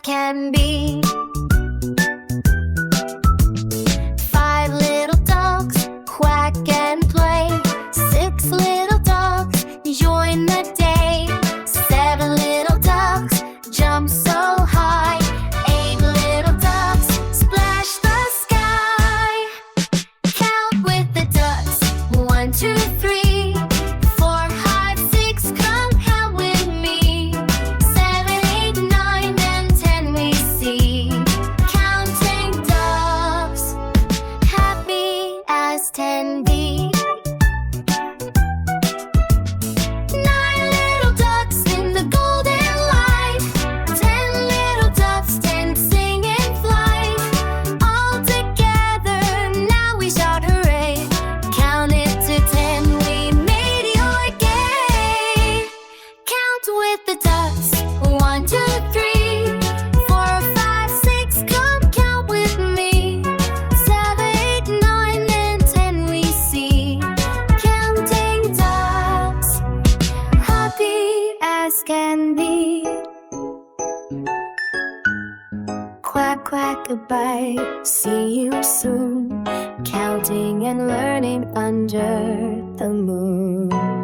can be. 5 little dogs quack and play. 6 little dogs join the day. 7 little ducks jump so high. 8 little ducks splash the sky. Count with the ducks. 1, 2, 3, 4, 5, 6. Come count with me. 7, 8, 9, and 10 we see. Counting ducks, happy as can be. 9 little ducks in the golden light. 10 little ducks dancing in flight. All together now we shout hooray. Count it to 10, we made your day. Count with the ducks. 1, 2, 3, 4, 5, 6. Come count with me. 7, 8, 9, and 10 we see. Counting ducks, happy as can be. Quack, quack, goodbye. See you soon. Counting and learning under the moon.